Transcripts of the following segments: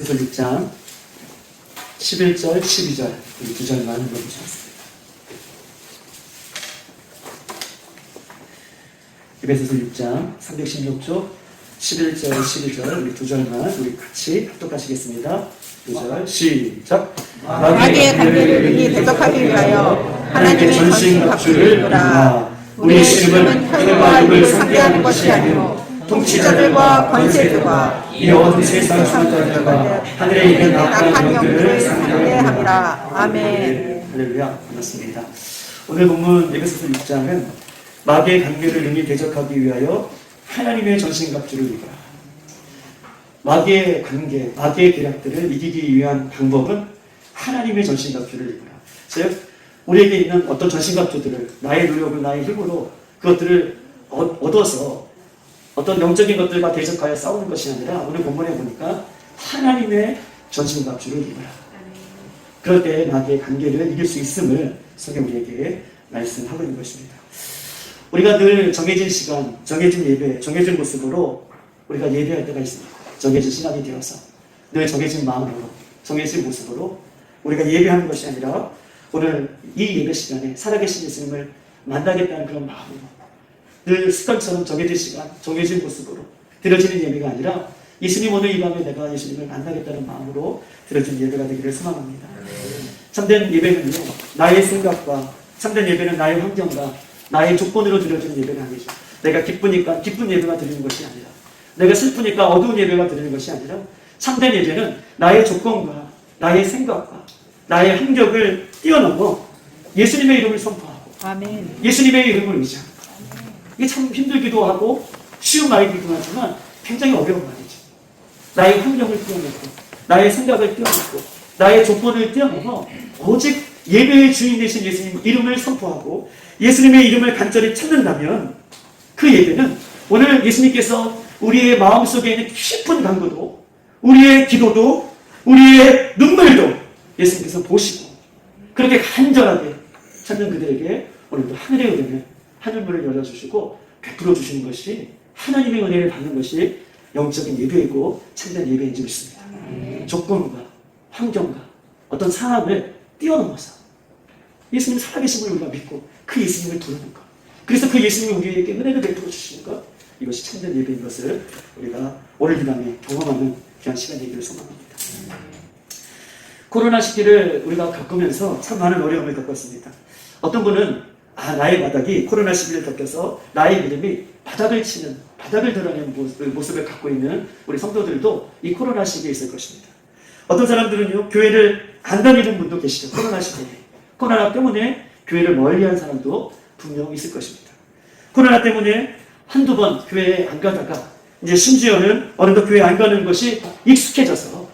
에베소서 6장 11절, 12절 이 두 절만 읽어주시겠습니다. 에베소서 6장 316쪽 11절, 12절 우리 두 절만 우리 같이 합독하시겠습니다. 두 절 시작. 마귀의 관계를 대적하기 위하여 하나님의 전신갑주를 입으라. 우리의 씨름은 혈과 육을 상대하는 것이 아니요 통치자들과 권세들과 이 온 세상 주권자들과 하늘에 있는 악한 영들을 상대함이라. 아멘. 할렐루야. 반갑습니다. 오늘 본문 에베소서 6장은 마귀의 관계를 능히 대적하기 위하여 하나님의 전신갑주를 입으라. 마귀의 관계, 마귀의 계략들을 이기기 위한 방법은 하나님의 전신갑주를 입으라. 즉 우리에게 있는 어떤 전신갑주들을 나의 노력을 나의 힘으로 그것들을 얻어서 어떤 영적인 것들과 대적하여 싸우는 것이 아니라 오늘 본문에 보니까 하나님의 전신갑주를 입으라. 그럴 때 마귀의 관계를 이길 수 있음을 성경 우리에게 말씀하고 있는 것입니다. 우리가 늘 정해진 시간, 정해진 예배, 정해진 모습으로 우리가 예배할 때가 있습니다. 정해진 시간이 되어서 늘 정해진 마음으로, 정해진 모습으로 우리가 예배하는 것이 아니라 오늘 이 예배 시간에 살아계신 예수님을 만나겠다는 그런 마음으로 늘 습관처럼 정해진 시간, 정해진 모습으로 드려지는 예배가 아니라 예수님 오늘 이 밤에 내가 예수님을 만나겠다는 마음으로 드려진 예배가 되기를 소망합니다. 참된 예배는요, 나의 생각과 참된 예배는 나의 환경과 나의 조건으로 드려지는 예배가 아니죠. 내가 기쁘니까 기쁜 예배가 드리는 것이 아니라 내가 슬프니까 어두운 예배가 드리는 것이 아니라 참된 예배는 나의 조건과 나의 생각과 나의 환경을 뛰어넘어 예수님의 이름을 선포하고 아멘. 예수님의 이름을 의지하는 것. 이게 참 힘들기도 하고 쉬운 말이기도 하지만 굉장히 어려운 말이죠. 나의 환경을 뛰어넘고 나의 생각을 뛰어넘고 나의 조건을 뛰어넘어 오직 예배의 주인 되신 예수님 이름을 선포하고 예수님의 이름을 간절히 찾는다면 그 예배는 오늘 예수님께서 우리의 마음속에 있는 깊은 간구도 우리의 기도도 우리의 눈물도 예수님께서 보시고 그렇게 간절하게 찾는 그들에게 오늘도 하늘의 은혜를 하늘문을 열어주시고 베풀어 주시는 것이 하나님의 은혜를 받는 것이 영적인 예배이고 참된 예배인 줄 믿습니다. 조건과 환경과 어떤 상황을 뛰어넘어서 예수님 살아계심을 우리가 믿고 그 예수님을 부르는 것, 그래서 그 예수님이 우리에게 은혜를 베풀어 주시는 것, 이것이 참된 예배인 것을 우리가 오늘 이 밤에 경험하는 귀한 시간 되기를 소망합니다. 코로나 시기를 우리가 겪으면서 참 많은 어려움을 겪었습니다. 어떤 분은 나의 바닥이 코로나 시기를 겪어서 나의 믿음이 바닥을 치는, 바닥을 드러내는 모습을 갖고 있는 우리 성도들도 이 코로나 시기에 있을 것입니다. 어떤 사람들은요, 교회를 안 다니는 분도 계시죠. 코로나 시기에. 코로나 때문에 교회를 멀리한 사람도 분명 있을 것입니다. 코로나 때문에 한두 번 교회에 안 가다가 이제 심지어는 어느덧 교회에 안 가는 것이 익숙해져서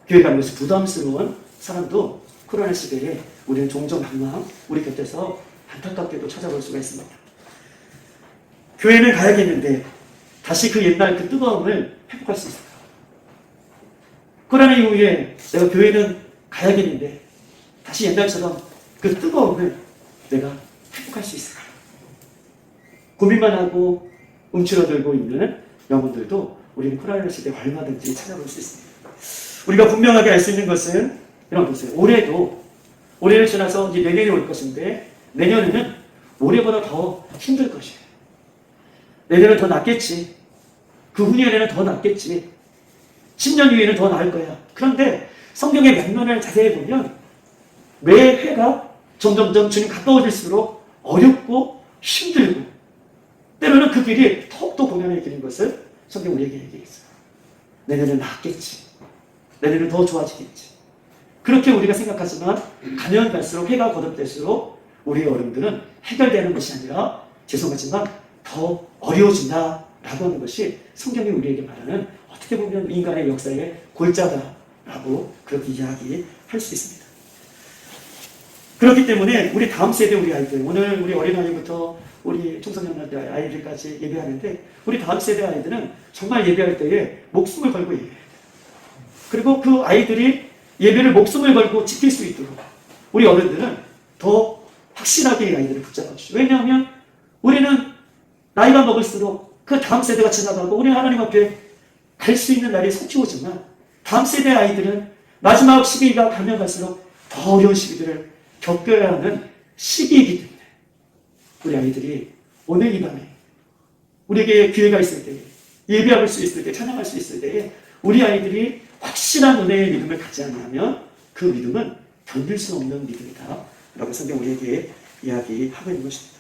교회 가는 것이 부담스러운 사람도 코로나 시대에 우리는 종종 항상 우리 곁에서 안타깝게도 찾아볼 수가 있습니다. 교회는 가야겠는데 다시 그 옛날 그 뜨거움을 회복할 수 있을까? 코로나 이후에 내가 교회는 가야겠는데 다시 옛날처럼 그 뜨거움을 내가 회복할 수 있을까? 고민만 하고 움츠러들고 있는 영혼들도 우리는 코로나 시대에 얼마든지 찾아볼 수 있습니다. 우리가 분명하게 알 수 있는 것은 이런 보세요. 올해를 지나서 이제 내년이 올 것인데 내년에는 올해보다 더 힘들 것이에요. 내년은 더 낫겠지. 그 후년에는 더 낫겠지. 10년 후에는 더 나을 거야. 그런데 성경의 면면을 자세히 보면 매 해가 점점점 주님 가까워질수록 어렵고 힘들고 때로는 그 길이 더욱더 고난의 길인 것을 성경 우리에게 얘기했어요. 내년은 낫겠지. 내년은 더 좋아지겠지. 그렇게 우리가 생각하지만 가면 갈수록 해가 거듭될수록 우리의 어려움들은 해결되는 것이 아니라 죄송하지만 더 어려워진다라고 하는 것이 성경이 우리에게 말하는 어떻게 보면 인간의 역사의 골자다라고 그렇게 이야기할 수 있습니다. 그렇기 때문에 우리 다음 세대 우리 아이들, 오늘 우리 어린아이부터 우리 청소년 아이들까지 예배하는데 우리 다음 세대 아이들은 정말 예배할 때에 목숨을 걸고 예배해야 돼요. 그리고 그 아이들이 예배를 목숨을 걸고 지킬 수 있도록 우리 어른들은 더 확실하게 이 아이들을 붙잡아 주죠. 왜냐하면 우리는 나이가 먹을수록 그 다음 세대가 지나가고 우리 하나님 앞에 갈 수 있는 날이 속히 오지만 다음 세대 아이들은 마지막 시기가 가면 갈수록 더 어려운 시기들을 겪어야 하는 시기이기 때문에 우리 아이들이 오늘 이 밤에 우리에게 기회가 있을 때, 예배할 수 있을 때, 찬양할 수 있을 때 우리 아이들이 확실한 은혜의 믿음을 가지 않으면 그 믿음은 견딜 수 없는 믿음이다 라고 성경 우리에게 이야기하고 있는 것입니다.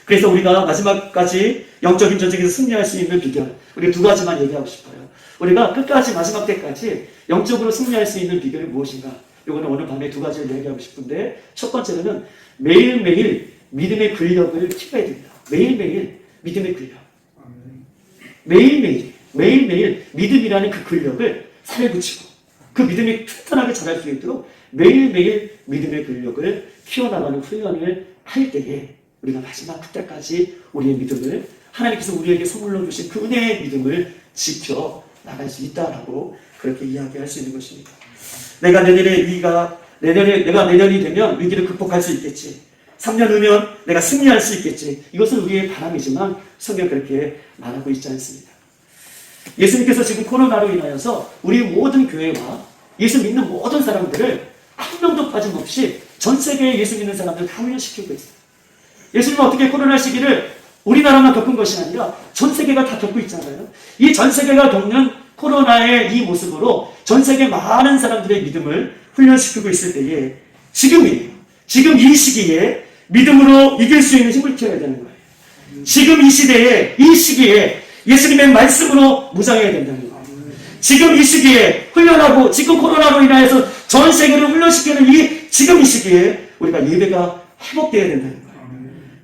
그래서 우리가 마지막까지 영적인 전쟁에서 승리할 수 있는 비결, 우리 두 가지만 얘기하고 싶어요. 우리가 끝까지 마지막 때까지 영적으로 승리할 수 있는 비결이 무엇인가? 이거는 오늘 밤에 두 가지를 얘기하고 싶은데, 첫 번째로는 매일매일 믿음의 근력을 키워야 됩니다. 매일매일 믿음의 근력. 매일매일 믿음이라는 그 근력을 살에 붙이고 그 믿음이 튼튼하게 자랄 수 있도록 매일매일 믿음의 근력을 키워나가는 훈련을 할 때에 우리가 마지막 그때까지 우리의 믿음을, 하나님께서 우리에게 선물로 주신 그 은혜의 믿음을 지켜 나갈 수 있다라고 그렇게 이야기할 수 있는 것입니다. 내가 내년이 되면 위기를 극복할 수 있겠지. 3년 후면 내가 승리할 수 있겠지. 이것은 우리의 바람이지만 성경 그렇게 말하고 있지 않습니다. 예수님께서 지금 코로나로 인하여서 우리 모든 교회와 예수 믿는 모든 사람들을 한 명도 빠짐없이 전 세계에 예수 믿는 사람들 다 훈련시키고 있어요. 예수님은 어떻게 코로나 시기를 우리나라만 겪은 것이 아니라 전 세계가 다 겪고 있잖아요. 이 전 세계가 겪는 코로나의 이 모습으로 전 세계 많은 사람들의 믿음을 훈련시키고 있을 때에 지금 이 시기에 믿음으로 이길 수 있는 힘을 키워야 되는 거예요. 지금 이 시대에, 이 시기에 예수님의 말씀으로 무장해야 된다는 거예요. 지금 이 시기에 훈련하고, 지금 코로나로 인하여서 전 세계를 훈련시키는 지금 이 시기에 우리가 예배가 회복되어야 된다는 거예요.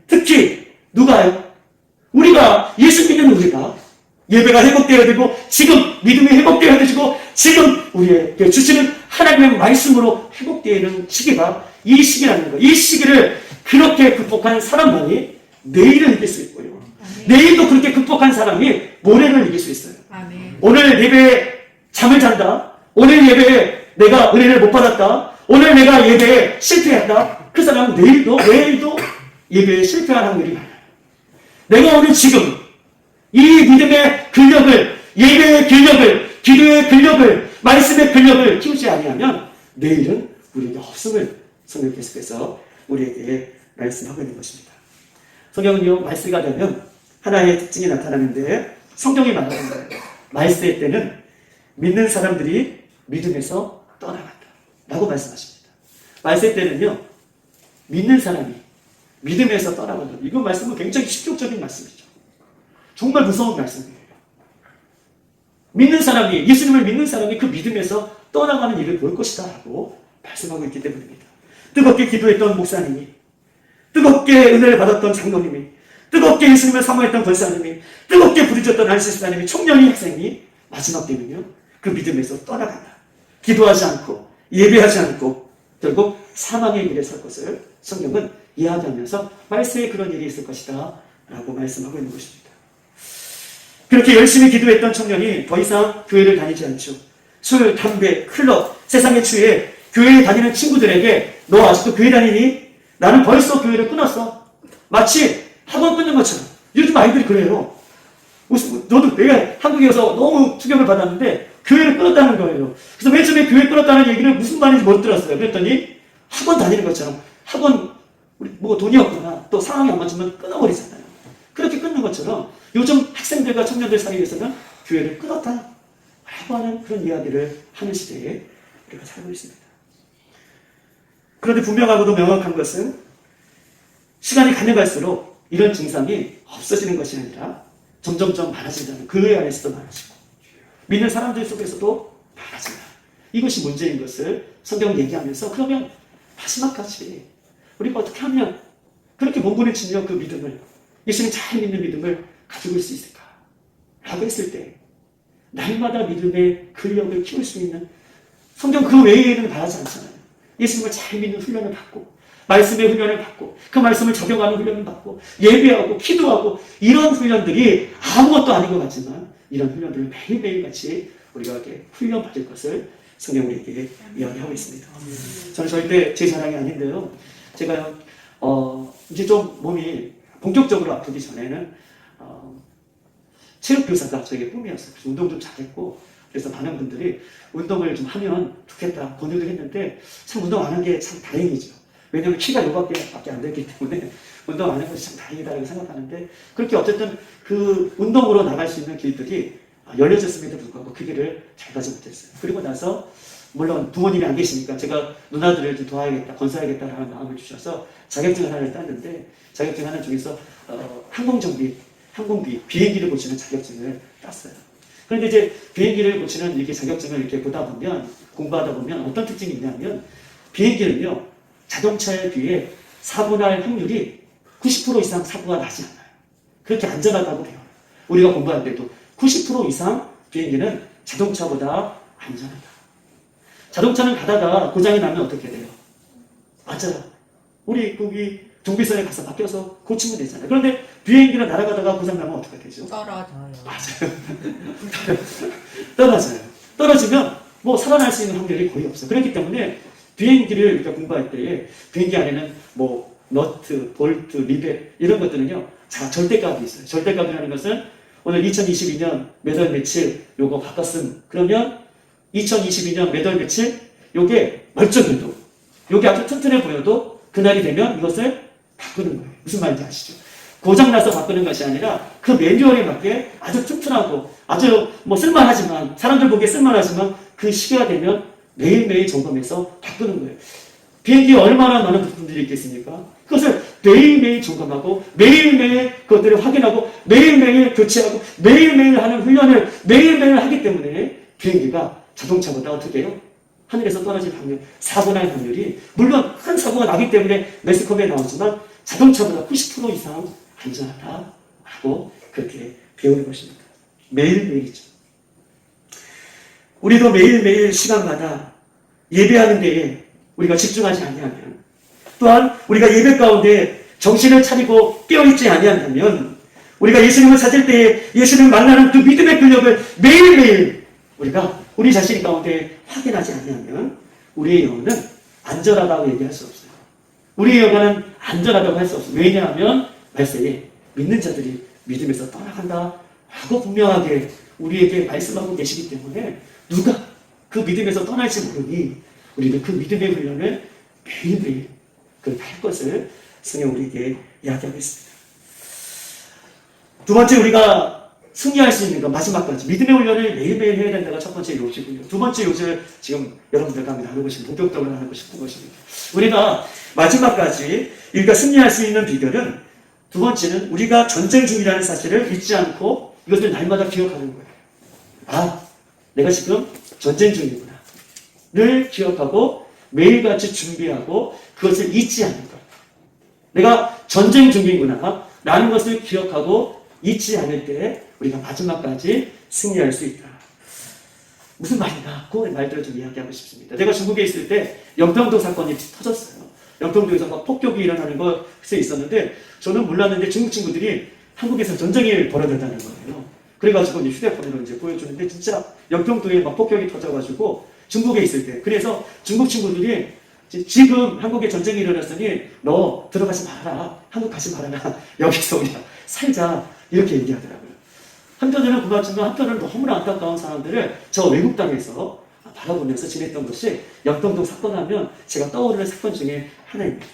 특히 누가요? 우리가, 예수 믿는 우리가 예배가 회복되어야 되고, 지금 믿음이 회복되어야 되고, 지금 우리에게 주시는 하나님의 말씀으로 회복되는 시기가 이 시기라는 거예요. 이 시기를 그렇게 극복한 사람만이 내일을 이길 수 있고요. 내일도 그렇게 극복한 사람이 모레를 이길 수 있어요. 오늘 예배에 잠을 잔다. 오늘 예배에 내가 은혜를 못 받았다. 오늘 내가 예배에 실패했다. 그 사람은 내일도 예배에 실패할 확률이 많아요. 내가 오늘 지금 이 믿음의 근력을, 예배의 근력을, 기도의 근력을, 말씀의 근력을 키우지 아니하면 내일은 우리에게 없음을 성경 계속해서 우리에게 말씀하고 있는 것입니다. 성경은요, 말세가 되면 하나의 특징이 나타나는데 성경이 말하는 거예요. 말세 때는 믿는 사람들이 믿음에서 떠나간다 라고 말씀하십니다. 말세 때는요, 믿는 사람이 믿음에서 떠나간다. 이거 말씀은 굉장히 충격적인 말씀이죠. 정말 무서운 말씀이에요. 믿는 사람이, 예수님을 믿는 사람이 그 믿음에서 떠나가는 일을 볼 것이다 라고 말씀하고 있기 때문입니다. 뜨겁게 기도했던 목사님이, 뜨겁게 은혜를 받았던 장로님이, 뜨겁게 예수님을 사모했던 권사님이, 뜨겁게 부르짖었던 안시스타님이, 청년이 학생이 마지막 때는요, 그 믿음에서 떠나간다. 기도하지 않고 예배하지 않고 결국 사망의 길에 설 것을 성경은 이야기하면서 말세에 그런 일이 있을 것이다 라고 말씀하고 있는 것입니다. 그렇게 열심히 기도했던 청년이 더 이상 교회를 다니지 않죠. 술, 담배, 클럽, 세상에 취해 교회에 다니는 친구들에게 너 아직도 교회 다니니? 나는 벌써 교회를 끊었어. 마치 학원 끊는 것처럼. 요즘 아이들이 그래요. 너도 내가 한국에 와서 너무 충격을 받았는데 교회를 끊었다는 거예요. 그래서 맨 처음에 교회 끊었다는 얘기를 무슨 말인지 못 들었어요. 그랬더니 학원 다니는 것처럼, 학원 우리 뭐 돈이 없거나 또 상황이 안 맞으면 끊어버리잖아요. 그렇게 끊는 것처럼 요즘 학생들과 청년들 사이에서는 교회를 끊었다 라고 하는 그런 이야기를 하는 시대에 우리가 살고 있습니다. 그런데 분명하고도 명확한 것은 시간이 가면 갈수록 이런 증상이 없어지는 것이 아니라 점점점 많아진다는, 그 회 안에서도 많아지고 믿는 사람들 속에서도 많아진다. 이것이 문제인 것을 성경은 얘기하면서, 그러면 마지막까지 우리가 어떻게 하면 그렇게 몸부림치며 그 믿음을, 예수님 잘 믿는 믿음을 가지고 있을 수 있을까? 라고 했을 때 날마다 믿음의 근력을 키울 수 있는, 성경 그 외에는 바라지 않잖아요. 예수님을 잘 믿는 훈련을 받고, 말씀의 훈련을 받고, 그 말씀을 적용하는 훈련을 받고, 예배하고 기도하고, 이런 훈련들이 아무것도 아닌 것 같지만 이런 훈련들을 매일매일 같이 우리가 이렇게 훈련받을 것을 성경 우리에게 이야기하고 있습니다. 저는 절대 제 자랑이 아닌데요, 제가 이제 좀 몸이 본격적으로 아프기 전에는 체육교사가 저에게 꿈이었어요. 그래서 운동 좀 잘했고 그래서 많은 분들이 운동을 좀 하면 좋겠다 권유를 했는데 참 운동 안 한 게 참 다행이죠. 왜냐하면 키가 요밖에 안 됐기 때문에 운동 안 한 것이 참 다행이다라고 생각하는데 그렇게 어쨌든 그 운동으로 나갈 수 있는 길들이 열려졌음에도 불구하고 그 길을 잘 가지 못했어요. 그리고 나서 물론 부모님이 안 계시니까 제가 누나들을 좀 도와야겠다, 건사야겠다라는 마음을 주셔서 자격증 하나를 땄는데 자격증 하나 중에서 항공비, 비행기를 고치는 자격증을 땄어요. 그런데 이제 비행기를 고치는 이렇게 자격증을 이렇게 보다 보면 공부하다 보면 어떤 특징이 있냐면 비행기는요 자동차에 비해 사고 날 확률이 90% 이상 사고가 나지 않아요. 그렇게 안전하다고 배워요. 우리가 공부할 때도 90% 이상 비행기는 자동차보다 안전하다. 자동차는 가다가 고장이 나면 어떻게 돼요? 맞아요. 우리 거기 정비소에 가서 맡겨서 고치면 되잖아요. 그런데 비행기는 날아가다가 고장나면 어떻게 되죠? 떨어져요. 맞아요. 떨어져요. 떨어지면 뭐 살아날 수 있는 확률이 거의 없어요. 그렇기 때문에 비행기를 우리가 공부할 때에 비행기 안에는 뭐 너트, 볼트, 리벳 이런 것들은요 자 절대값이 있어요. 절대값이라는 것은 오늘 2022년 몇 월 며칠 요거 바꿨음 그러면 2022년 몇 월 며칠 요게 멀쩡해도 요게 아주 튼튼해 보여도 그날이 되면 이것을 바꾸는 거예요. 무슨 말인지 아시죠? 고장나서 바꾸는 것이 아니라 그 매뉴얼에 맞게 아주 튼튼하고 아주 뭐 쓸만하지만 사람들 보기에 쓸만하지만 그 시기가 되면 매일매일 점검해서 바꾸는 거예요. 비행기에 얼마나 많은 부품들이 있겠습니까? 그것을 매일매일 점검하고 매일매일 그것들을 확인하고 매일매일 교체하고 매일매일 하는 훈련을 매일매일 하기 때문에 비행기가 자동차보다 어떻게 해요? 하늘에서 떨어질 확률, 사고 날 확률이 물론 큰 사고가 나기 때문에 매스컴에 나오지만 자동차보다 90% 이상 안전하다라고 그렇게 배우는 것입니다. 매일매일이죠. 우리도 매일매일 시간마다 예배하는 데에 우리가 집중하지 아니하면 또한 우리가 예배 가운데 정신을 차리고 깨어있지 아니하면 우리가 예수님을 찾을 때에 예수님을 만나는 그 믿음의 근력을 매일매일 우리가 우리 자신 가운데 확인하지 아니하면 우리의 영혼은 안전하다고 얘기할 수 없어요. 우리의 영혼은 안전하다고 할 수 없어요. 왜냐하면 말세에 믿는 자들이 믿음에서 떠나간다 하고 분명하게 우리에게 말씀하고 계시기 때문에 누가 그 믿음에서 떠날지 모르니 우리는 그 믿음의 훈련을 매일매일 할 것을 성경 우리에게 이야기하고 있습니다. 두 번째 우리가 승리할 수 있는 것 마지막까지 믿음의 훈련을 매일매일 해야 된다가 첫 번째 요지고요. 두 번째 요지를 지금 여러분들과 함께 나누고 싶은 본격적으로 나누고 싶은 것입니다. 우리가 마지막까지 우리가 승리할 수 있는 비결은 두 번째는 우리가 전쟁 중이라는 사실을 잊지 않고 이것을 날마다 기억하는 거예요. 아, 내가 지금 전쟁 중이구나. 늘 기억하고 매일같이 준비하고 그것을 잊지 않는 것. 내가 전쟁 중이구나. 라는 것을 기억하고 잊지 않을 때 우리가 마지막까지 승리할 수 있다. 무슨 말이냐? 그 말들을 좀 이야기하고 싶습니다. 제가 중국에 있을 때 연평도 사건이 터졌어요. 연평도에서 막 폭격이 일어나는 것이 있었는데 저는 몰랐는데 중국 친구들이 한국에서 전쟁이 벌어졌다는 거예요. 그래가지고 이제 휴대폰으로 이제 보여주는데 진짜 연평도에 막 폭격이 터져가지고 중국에 있을 때 그래서 중국 친구들이 지금 한국에 전쟁이 일어났으니 너 들어가지 말아라. 한국 가지 말아라. 여기서 우리가 살자. 이렇게 얘기하더라고요. 한편으로는 고맙지만 한편으로는 너무나 안타까운 사람들을 저 외국 땅에서 바라보면서 지냈던 것이 연평도 사건 하면 제가 떠오르는 사건 중에 하나입니다.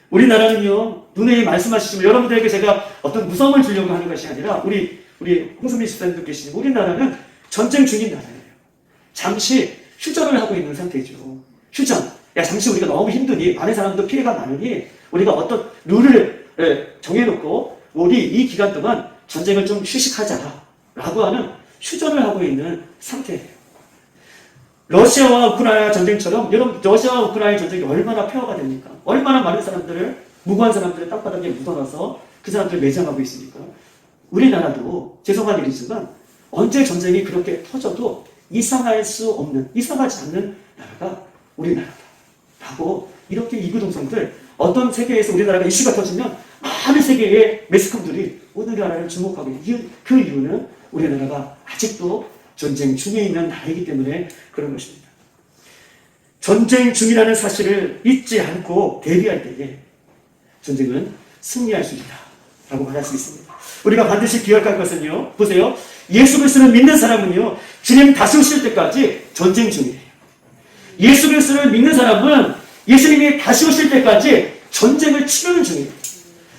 우리나라는요, 눈에 말씀하시지만 여러분들에게 제가 어떤 무서움을 주려고 하는 것이 아니라 우리 홍수민 집사님도 계시지만 우리나라는 전쟁 중인 나라예요. 잠시 휴전을 하고 있는 상태죠. 휴전. 야, 잠시 우리가 너무 힘드니 많은 사람도 피해가 많으니 우리가 어떤 룰을 정해놓고 우리 이 기간 동안 전쟁을 좀 휴식하자라고 하는 휴전을 하고 있는 상태예요. 러시아와 우크라이나 전쟁처럼 여러분 러시아와 우크라이나 전쟁이 얼마나 폐허가 됩니까? 얼마나 많은 사람들을 무고한 사람들을 땅바닥에 묻어놔서 그 사람들을 매장하고 있으니까 우리나라도 죄송한 일이지만 언제 전쟁이 그렇게 터져도 이상하지 않는 나라가 우리나라다라고 이렇게 이구동성들 어떤 세계에서 우리나라가 이슈가 터지면 많은 세계의 매스컴들이 우리나라를 주목하고 있는 그 이유는 우리나라가 아직도 전쟁 중에 있는 나라이기 때문에 그런 것입니다. 전쟁 중이라는 사실을 잊지 않고 대비할 때에 전쟁은 승리할 수 있다라고 말할 수 있습니다. 우리가 반드시 기억할 것은요. 보세요. 예수 그리스도를 믿는 사람은요, 주님 다시 오실 때까지 전쟁 중이에요. 예수 그리스도를 믿는 사람은 예수님이 다시 오실 때까지 전쟁을 치르는 중이에요.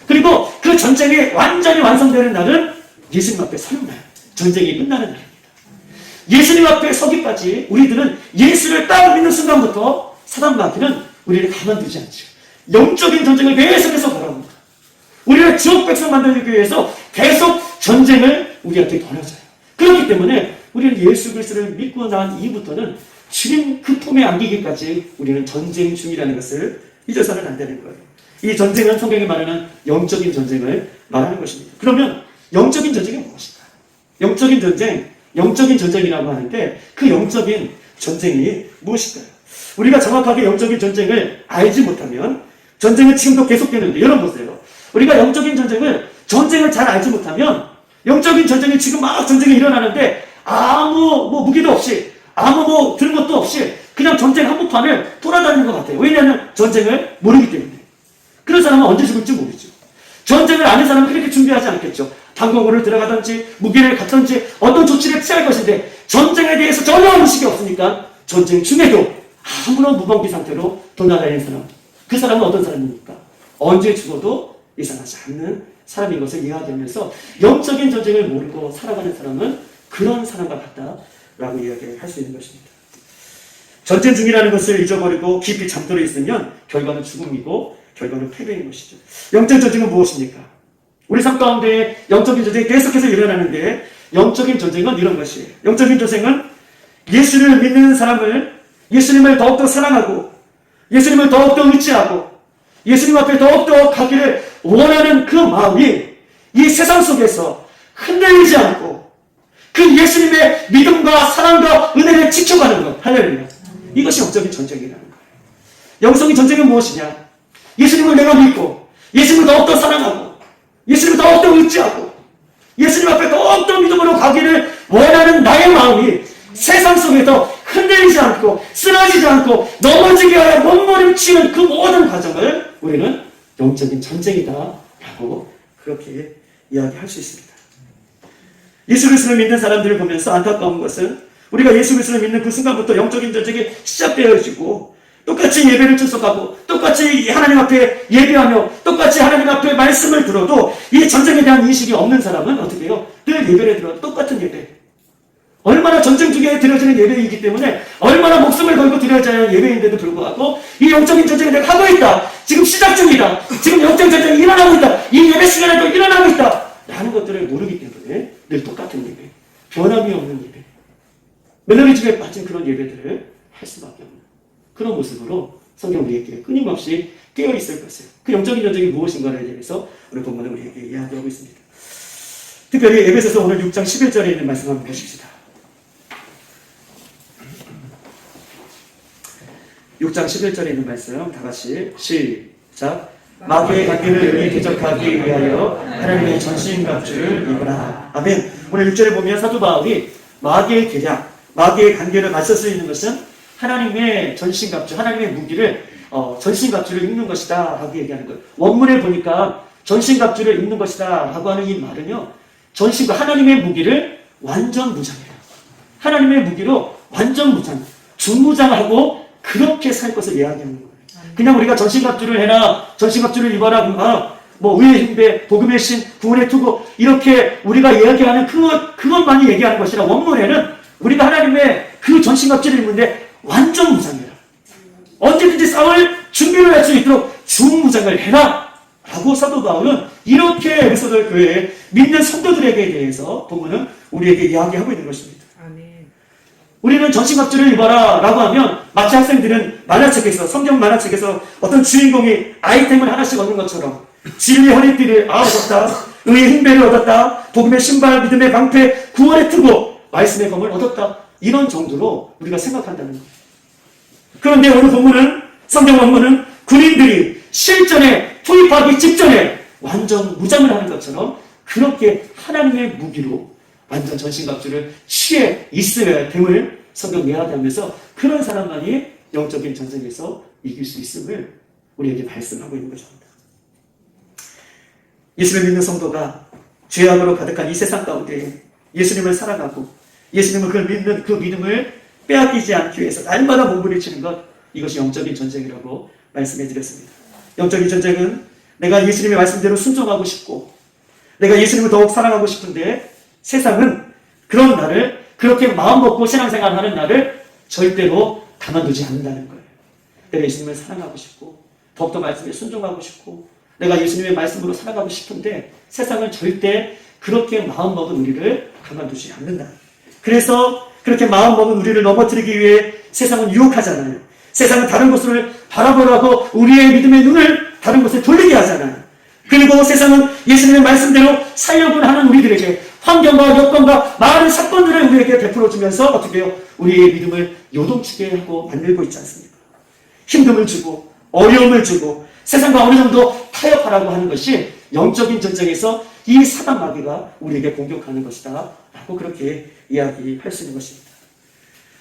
그리고 그 전쟁이 완전히 완성되는 날은 예수님 앞에 서는 날, 전쟁이 끝나는 날입니다. 예수님 앞에 서기까지 우리들은 예수를 딱 믿는 순간부터 사단 마귀는 우리를 가만두지 않죠. 영적인 전쟁을 계속해서 벌여옵니다. 우리를 지옥 백성 만들기 위해서 계속 전쟁을 우리한테 벌여줘요. 그렇기 때문에 우리는 예수 그리스도를 믿고 난 이후부터는 주님 그 품에 안기기까지 우리는 전쟁 중이라는 것을 잊어서는 안 되는 거예요. 이 전쟁은 성경이 말하는 영적인 전쟁을 말하는 것입니다. 그러면 영적인 전쟁이 무엇인가? 영적인 전쟁이라고 하는데 그 영적인 전쟁이 무엇일까요? 우리가 정확하게 영적인 전쟁을 알지 못하면 전쟁은 지금도 계속되는데, 여러분 보세요. 우리가 영적인 전쟁을 잘 알지 못하면 영적인 전쟁이 지금 막 전쟁이 일어나는데 아무 무기도 없이 아무 들은 것도 없이 그냥 전쟁 한복판을 돌아다니는 것 같아요. 왜냐하면 전쟁을 모르기 때문에. 그런 사람은 언제 죽을지 모르죠. 전쟁을 아는 사람은 그렇게 준비하지 않겠죠. 방공호를 들어가든지 무기를 갖든지 어떤 조치를 취할 것인데 전쟁에 대해서 전혀 의식이 없으니까 전쟁 중에도 아무런 무방비 상태로 돌아다니는 사람. 그 사람은 어떤 사람입니까? 언제 죽어도 예상하지 않는 사람인 것을 이야기하면서 영적인 전쟁을 모르고 살아가는 사람은 그런 사람과 같다라고 이야기할 수 있는 것입니다. 전쟁 중이라는 것을 잊어버리고 깊이 잠들어 있으면 결과는 죽음이고 결과는 패배인 것이죠. 영적 전쟁은 무엇입니까? 우리 삶 가운데 영적인 전쟁이 계속해서 일어나는데 영적인 전쟁은 이런 것이에요. 영적인 전쟁은 예수를 믿는 사람을 예수님을 더욱더 사랑하고 예수님을 더욱더 의지하고 예수님 앞에 더욱더 가기를 원하는 그 마음이 이 세상 속에서 흔들리지 않고 그 예수님의 믿음과 사랑과 은혜를 지켜가는 것. 할렐루야. 이것이 영적인 전쟁이라는 거예요. 영성의 전쟁은 무엇이냐? 예수님을 내가 믿고 예수님을 더욱더 사랑하고 예수님을 더욱더 의지하고 예수님 앞에 더욱더 믿음으로 가기를 원하는 나의 마음이 세상 속에서 흔들리지 않고 쓰러지지 않고 넘어지게 하여 몸부림치는 그 모든 과정을 우리는 영적인 전쟁이다 라고 그렇게 이야기할 수 있습니다. 예수 그리스도를 믿는 사람들을 보면서 안타까운 것은 우리가 예수 그리스도를 믿는 그 순간부터 영적인 전쟁이 시작되어지고 똑같이 예배를 출석하고 똑같이 하나님 앞에 예배하며 똑같이 하나님 앞에 말씀을 들어도 이 전쟁에 대한 인식이 없는 사람은 어떻게 해요? 늘 예배를 들어 똑같은 예배. 얼마나 전쟁 중에 드려지는 예배이기 때문에 얼마나 목숨을 걸고 드려져야 하는 예배인데도 불구하고 이 영적인 전쟁을 내가 하고 있다. 지금 시작 중이다. 지금 영적인 전쟁이 일어나고 있다. 이 예배 시간에도 일어나고 있다. 라는 것들을 모르기 때문에 늘 똑같은 예배. 변함이 없는 예배. 멜로디즘에 빠진 그런 예배들을 할 수밖에 없는 그런 모습으로 성경 우리에게 끊임없이 깨어있을 것을 그 영적인 전쟁이 무엇인가에 대해서 오늘 본문은 우리에게 이야기하고 있습니다. 특별히 에베소서 오늘 6장 11절에 있는 말씀 한번 보십시다. 6장 11절에 있는 말씀 다 같이 시작. 마귀의 관계를 대적하기 위하여 하나님의 전신갑주를 입으라. 아멘. 오늘 6절에 보면 사도 바울이 마귀의 계략, 마귀의 관계를 맞설 수 있는 것은 하나님의 전신갑주, 하나님의 무기를 전신갑주를 입는 것이다 라고 얘기하는 거예요. 원문에 보니까 전신갑주를 입는 것이다 라고 하는 이 말은요, 전신과 하나님의 무기를 완전 무장해요. 하나님의 무기로 완전 무장, 중무장하고 그렇게 살 것을 이야기하는 거예요. 그냥 우리가 전신갑주를 해라, 전신갑주를 입어라, 뭐 의의 힘배, 복음의 신, 구원의 투구 이렇게 우리가 이야기하는 그것만이 얘기하는 것이라 원문에는 우리가 하나님의 그 전신갑주를 입는데 완전 무장해라. 언제든지 싸울 준비를 할 수 있도록 중무장을 해라. 라고 사도 바울은 이렇게 에베소서 교회에 믿는 성도들에게 대해서 본문은 우리에게 이야기하고 있는 것입니다. 우리는 전신갑주를 입어라 라고 하면 마치 학생들은 만화책에서 성경 만화책에서 어떤 주인공이 아이템을 하나씩 얻는 것처럼 진리의 허리띠를 얻었다, 의의 흰배를 얻었다, 복음의 신발, 믿음의 방패, 구원의 투구, 말씀의 검을 얻었다, 이런 정도로 우리가 생각한다는 거예요. 그런데 오늘 본문은, 성경 원문은 군인들이 실전에 투입하기 직전에 완전 무장을 하는 것처럼 그렇게 하나님의 무기로 완전 전신갑주를 취해 있어야 됨을 성경 이야기하면서 그런 사람만이 영적인 전쟁에서 이길 수 있음을 우리에게 말씀하고 있는 것입니다. 예수를 믿는 성도가 죄악으로 가득한 이 세상 가운데 예수님을 사랑하고 예수님을 그걸 믿는 그 믿음을 빼앗기지 않기 위해서 날마다 몸부림치는 것, 이것이 영적인 전쟁이라고 말씀해 드렸습니다. 영적인 전쟁은 내가 예수님의 말씀대로 순종하고 싶고 내가 예수님을 더욱 사랑하고 싶은데 세상은 그런 나를, 그렇게 마음먹고 신앙생활하는 나를 절대로 가만두지 않는다는 거예요. 내가 예수님을 사랑하고 싶고 더욱더 말씀에 순종하고 싶고 내가 예수님의 말씀으로 살아가고 싶은데 세상은 절대 그렇게 마음먹은 우리를 가만두지 않는다. 그래서 그렇게 마음먹은 우리를 넘어뜨리기 위해 세상은 유혹하잖아요. 세상은 다른 곳을 바라보라고 우리의 믿음의 눈을 다른 곳에 돌리게 하잖아요. 그리고 세상은 예수님의 말씀대로 살려고 하는 우리들에게 환경과 여건과 많은 사건들을 우리에게 베풀어주면서 어떻게 해요? 우리의 믿음을 요동치게 하고 만들고 있지 않습니까? 힘듦을 주고 어려움을 주고 세상과 어느 정도 타협하라고 하는 것이 영적인 전쟁에서 이 사단 마귀가 우리에게 공격하는 것이다 라고 그렇게 이야기할 수 있는 것입니다.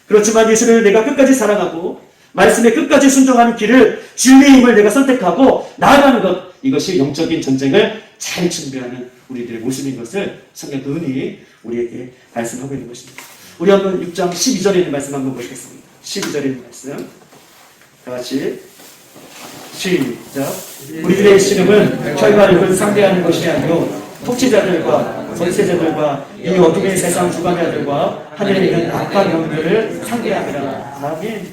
그렇지만 예수를 내가 끝까지 사랑하고 말씀에 끝까지 순종하는 길을, 진리의 힘을 내가 선택하고 나아가는 것, 이것이 영적인 전쟁을 잘 준비하는 우리들의 모습인 것을 성경 그분이 우리에게 말씀하고 있는 것입니다. 우리 한번 6장 12절에 있는 말씀 한번 보시겠습니다. 12절에 있는 말씀 다 같이 시작. 우리들의 씨름은 혈과 육을 상대하는 것이 아니요 통치자들과 권세자들과 이 어둠의 세상 주관자들과 하늘에 있는 악한 영들을 상대하리라. 아멘.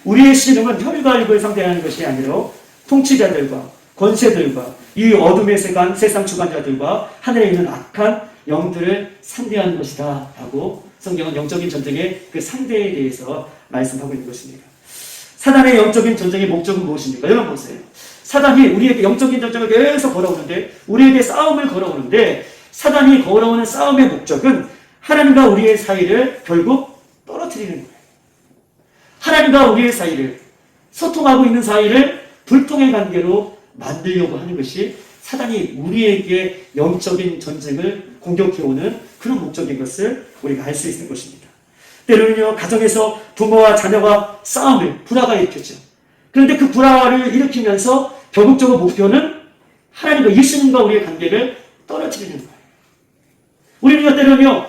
우리의 씨름은 혈과 육을 상대하는 것이 아니라 통치자들과 권세들과 이 어둠의 세상 주관자들과 하늘에 있는 악한 영들을 상대하는 것이다 라고 성경은 영적인 전쟁의 그 상대에 대해서 말씀하고 있는 것입니다. 사단의 영적인 전쟁의 목적은 무엇입니까? 여러분 보세요. 사단이 우리에게 영적인 전쟁을 계속 걸어오는데, 우리에게 싸움을 걸어오는데, 사단이 걸어오는 싸움의 목적은 하나님과 우리의 사이를 결국 떨어뜨리는 거예요. 하나님과 우리의 사이를, 소통하고 있는 사이를 불통의 관계로 만들려고 하는 것이 사단이 우리에게 영적인 전쟁을 공격해오는 그런 목적인 것을 우리가 알 수 있는 것입니다. 때로는요, 가정에서 부모와 자녀가 싸움을, 불화가 일으켰죠. 그런데 그 불화를 일으키면서 결국적으로 목표는 하나님과 예수님과 우리의 관계를 떨어뜨리는 거예요. 우리는요, 때로는요,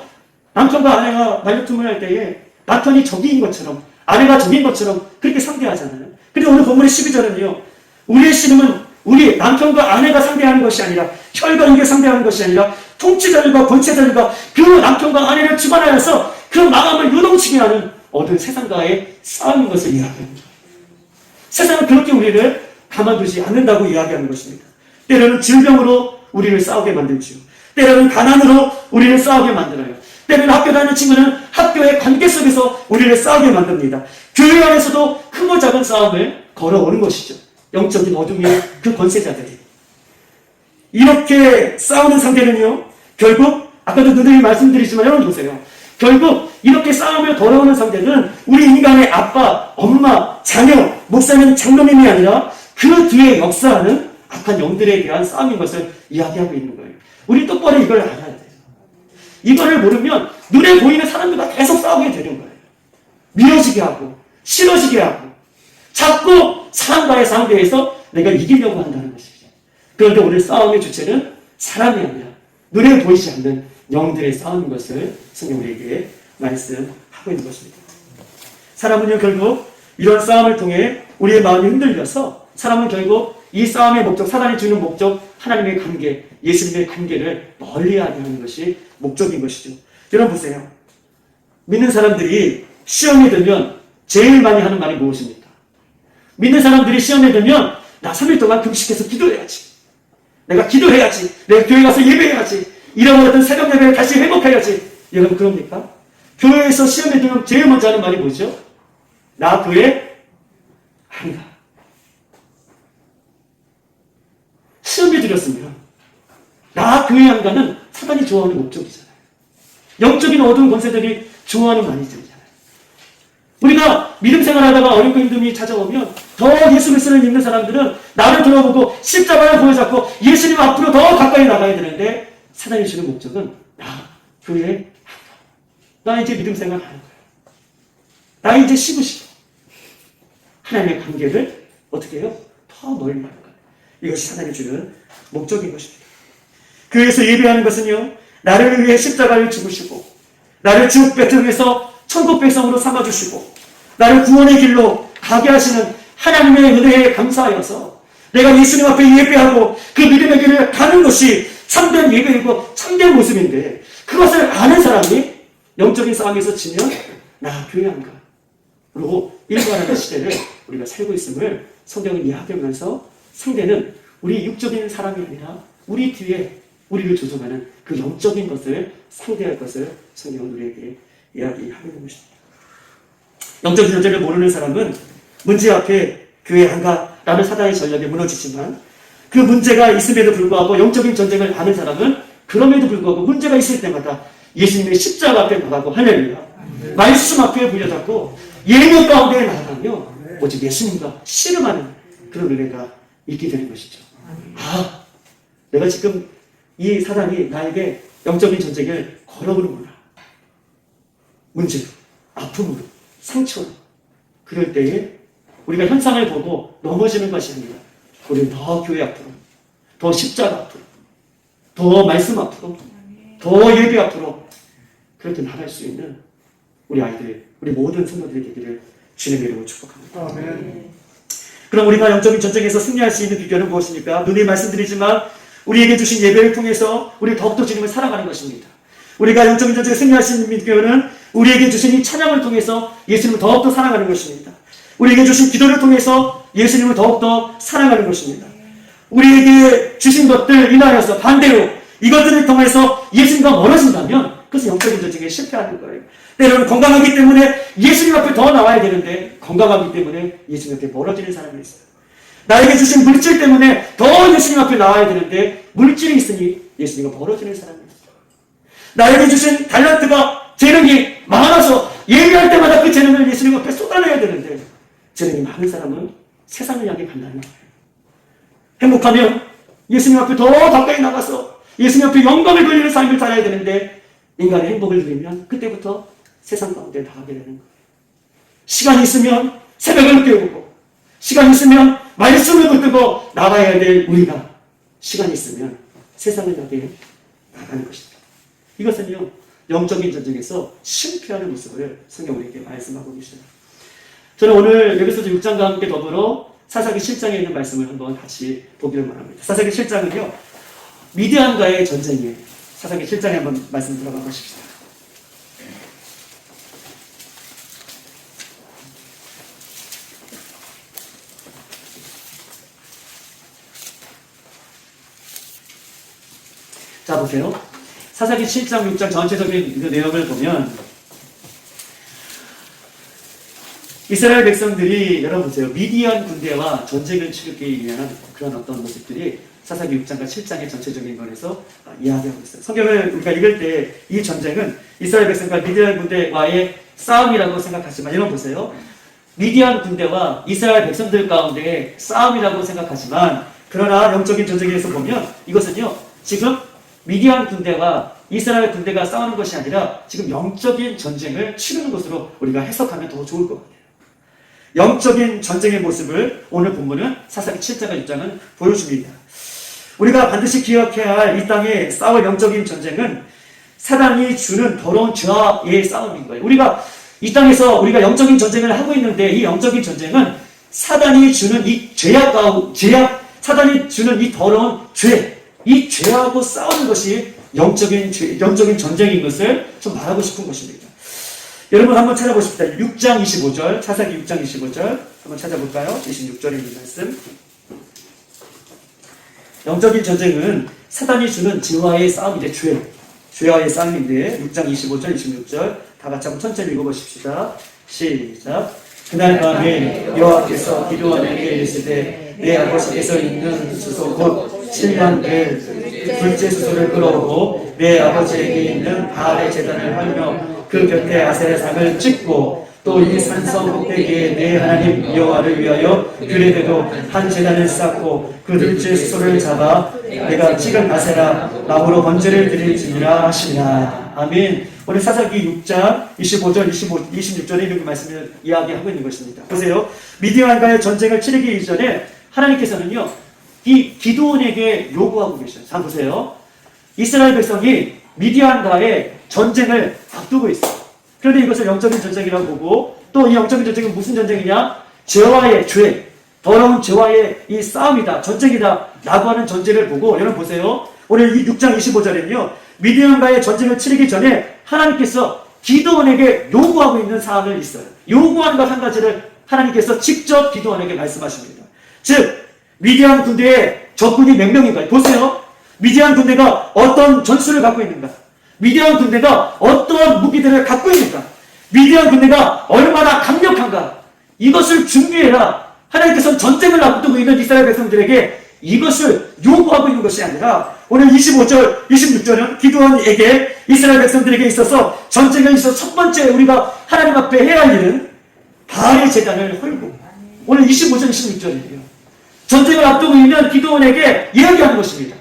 남편과 아내가 말다툼을 할 때에 남편이 적인 것처럼, 아내가 적인 것처럼 그렇게 상대하잖아요. 근데 오늘 본문의 12절은요, 우리의 씨름은 우리 남편과 아내가 상대하는 것이 아니라, 혈과 육이 상대하는 것이 아니라, 통치자들과 권세자들과 그 남편과 아내를 주관하여서 그 마음을 요동치게 하는 어두운 세상과의 싸움인 것을 이야기합니다. 세상은 그렇게 우리를 가만두지 않는다고 이야기하는 것입니다. 때로는 질병으로 우리를 싸우게 만들죠. 때로는 가난으로 우리를 싸우게 만들어요. 때로는 학교 다니는 친구는 학교의 관계 속에서 우리를 싸우게 만듭니다. 교회 안에서도 크고 작은 싸움을 걸어오는 것이죠. 영적인 어둠의 그 권세자들이. 이렇게 싸우는 상대는요, 결국 아까도 누누이 말씀드리지만 여러분 보세요. 결국 이렇게 싸움을 걸어오는 상대는 우리 인간의 아빠, 엄마, 자녀, 목사님, 장로님이 아니라 그 뒤에 역사하는 악한 영들에 대한 싸움인 것을 이야기하고 있는 거예요. 우리 똑바로 이걸 알아야 돼요. 이거를 모르면 눈에 보이는 사람들과 계속 싸우게 되는 거예요. 미워지게 하고 싫어지게 하고 자꾸 사람과의 상대에서 내가 이기려고 한다는 것이죠. 그런데 오늘 싸움의 주체는 사람이 아니라 눈에 보이지 않는 영들의 싸움인 것을 성경 우리에게 말씀하고 있는 것입니다. 사람은요, 결국 이런 싸움을 통해 우리의 마음이 흔들려서 사람은 결국 이 싸움의 목적, 사단이 주는 목적, 하나님의 관계, 예수님의 관계를 멀리하게 하는 것이 목적인 것이죠. 여러분 보세요. 믿는 사람들이 시험에 들면 제일 많이 하는 말이 무엇입니까? 믿는 사람들이 시험에 들면 나 3일 동안 금식해서 기도해야지. 내가 기도해야지. 내가 교회 가서 예배해야지. 잃어버렸던 새벽 예배를 다시 회복해야지. 여러분 그럽니까? 교회에서 시험에 들면 제일 먼저 하는 말이 뭐죠? 나 교회 안 가. 시험에 들였으면 나 교회 안 가는 사단이 좋아하는 목적이잖아요. 영적인 어두운 권세들이 좋아하는 말이잖아요. 우리가 믿음 생활하다가 어렵고 힘듦이 찾아오면 더 예수 그리스도를 믿는 사람들은 나를 돌아보고 십자가를 보여잡고 예수님 앞으로 더 가까이 나가야 되는데 사단이 주는 목적은 나 교회 안 가. 나 이제 믿음 생활 안 할 거야. 나 이제 쉬고 싶어. 하나님의 관계를 어떻게 해요? 더 멀리 하는 거예요. 이것이 사단이 주는 목적인 것입니다. 교회에서 예배하는 것은요, 나를 위해 십자가를 죽으시고 나를 지옥 배틀에서 천국 백성으로 삼아주시고 나를 구원의 길로 가게 하시는 하나님의 은혜에 감사하여서 내가 예수님 앞에 예배하고 그 믿음의 길을 가는 것이 참된 예배이고 참된 모습인데 그것을 아는 사람이 영적인 싸움에서 지면 나 교회 안 가. 그리고 일관하는 시대를 우리가 살고 있음을 성경은 이야기하면서 상대는 우리 육적인 사람이 아니라 우리 뒤에 우리를 조종하는 그 영적인 것을 상대할 것을 성경은 우리에게 이야기하고 있는 것입니다. 영적인 존재를 모르는 사람은 문제 앞에 교회 안 가라는 사단의 전략에 무너지지만 그 문제가 있음에도 불구하고 영적인 전쟁을 아는 사람은 그럼에도 불구하고 문제가 있을 때마다 예수님의 십자가 앞에 나가고 할렐루야 말씀 앞에 부여잡고 예배 가운데 나가며 오직 예수님과 씨름하는 그런 은혜가 있게 되는 것이죠. 아, 내가 지금 이 사단이 나에게 영적인 전쟁을 걸어오는구나. 문제로, 아픔으로, 상처로. 그럴 때에 우리가 현상을 보고 넘어지는 것이 아니라 우리는 더 교회 앞으로, 더 십자가 앞으로, 더 말씀 앞으로, 더 예배 앞으로 그렇게 나갈 수 있는 우리 아이들, 우리 모든 성도들의 되기를 주님의 이름으로 축복합니다. 아멘. 그럼 우리가 영적인 전쟁에서 승리할 수 있는 비결은 무엇입니까? 눈에 말씀드리지만 우리에게 주신 예배를 통해서 우리 더욱더 주님을 사랑하는 것입니다. 우리가 영적인 전쟁에 승리할 수 있는 비결은 우리에게 주신 이 찬양을 통해서 예수님을 더욱더 사랑하는 것입니다. 우리에게 주신 기도를 통해서 예수님을 더욱더 사랑하는 것입니다. 우리에게 주신 것들 인하여서 반대로 이것들을 통해서 예수님과 멀어진다면 그것은 영적인 전쟁에 실패하는 거예요. 때로는 건강하기 때문에 예수님 앞에 더 나와야 되는데 건강하기 때문에 예수님 앞에 멀어지는 사람이 있어요. 나에게 주신 물질 때문에 더 예수님 앞에 나와야 되는데 물질이 있으니 예수님과 멀어지는 사람이 있어요. 나에게 주신 달란트가 재능이 많아서 예배할 때마다 그 재능을 예수님 앞에 쏟아내야 되는데 재능이 많은 사람은 세상을 향해 간다는 거예요. 행복하면 예수님 앞에 더 가까이 나가서 예수님 앞에 영광을 돌리는 삶을 살아야 되는데 인간의 행복을 누리면 그때부터 세상 가운데 나가게 되는 거예요. 시간이 있으면 새벽을 깨우고 시간이 있으면 말씀을 붙들고 나가야 될 우리가 시간이 있으면 세상을 향해 나가는 것입니다. 이것은요 영적인 전쟁에서 실패하는 모습을 성경 우리에게 말씀하고 계십니다. 저는 오늘 에베소서 6장과 함께 더불어 사사기 7장에 있는 말씀을 한번 같이 보기를 원합니다. 사사기 7장은요 미디안과의 전쟁이에요. 사사기 7장에 한번 말씀 들어가 보십시다. 자 보세요. 사사기 7장, 6장 전체적인 그 내용을 보면 이스라엘 백성들이 여러분 보세요. 미디안 군대와 전쟁을 치르기 위한 그런 어떤 모습들이 사사기 6장과 7장의 전체적인 것에서 이야기하고 있어요. 성경을 우리가 읽을 때 이 전쟁은 이스라엘 백성과 미디안 군대와의 싸움이라고 생각하지만 여러분 보세요. 미디안 군대와 이스라엘 백성들 가운데의 싸움이라고 생각하지만 그러나 영적인 전쟁에서 보면 이것은요 지금 미디안 군대와 이스라엘 군대가 싸우는 것이 아니라 지금 영적인 전쟁을 치르는 것으로 우리가 해석하면 더 좋을 것 같아요. 영적인 전쟁의 모습을 오늘 본문은 사사기 7장과 6장은 보여줍니다. 우리가 반드시 기억해야 할 이 땅에 싸울 영적인 전쟁은 사단이 주는 더러운 죄와의 싸움인 거예요. 우리가 이 땅에서 우리가 영적인 전쟁을 하고 있는데 이 영적인 전쟁은 사단이 주는 이 사단이 주는 이 더러운 죄, 이 죄하고 싸우는 것이 영적인 전쟁인 것을 좀 말하고 싶은 것입니다. 여러분 한번 찾아보십시다. 6장 25절, 사사기 6장 25절 한번 찾아볼까요? 26절에 있는 말씀. 영적인 전쟁은 사단이 주는 죄와의 싸움인데 죄와의 싸움인데 6장 25절, 26절 다 같이 한번 천천히 읽어보십시다. 시작. 그날 밤에 여호와께서 기드온에게 이르시되 내 아버지께서 있는 수소 곧 7만 배 둘째 수소를 끌어오고 내 아버지에게 있는 바알의 제단을 하며 그 곁에 아세라상을 찍고 또 이 산성 꼭대기에 내 하나님 여호와를 위하여 그레데도 한 제단을 쌓고 그 둘째 수소를 잡아 내가 찍은 아세라 나무로 번제를 드릴지니라 하시니라. 아멘. 오늘 사사기 6장 25절, 26절에 이렇게 말씀을 이야기하고 있는 것입니다. 보세요. 미디안과의 전쟁을 치르기 이전에 하나님께서는요 이 기드온에게 요구하고 계셔요. 자 보세요. 이스라엘 백성이 미디안과의 전쟁을 앞두고 있어요. 그런데 이것을 영적인 전쟁이라고 보고, 또 이 영적인 전쟁은 무슨 전쟁이냐? 죄와의 죄, 더러운 죄와의 이 싸움이다, 전쟁이다 라고 하는 전쟁을 보고, 여러분 보세요. 오늘 이 6장 25절에는요, 미디안과의 전쟁을 치르기 전에 하나님께서 기드온에게 요구하고 있는 사항을 있어요. 요구하는 것 한 가지를 하나님께서 직접 기드온에게 말씀하십니다. 즉, 미디안 군대의 적군이 몇 명인가요? 보세요. 미디안 군대가 어떤 전술을 갖고 있는가? 미디안 군대가 어떤 무기들을 갖고 있는가? 미디안 군대가 얼마나 강력한가? 이것을 준비해라. 하나님께서는 전쟁을 앞두고 있는 이스라엘 백성들에게 이것을 요구하고 있는 것이 아니라, 오늘 25절, 26절은 기드온에게 이스라엘 백성들에게 있어서 전쟁에 있어서 첫 번째 우리가 하나님 앞에 해야 할 일은 바알의 제단을 헐고, 오늘 25절, 26절이에요. 전쟁을 앞두고 있는 기드온에게 이야기하는 것입니다.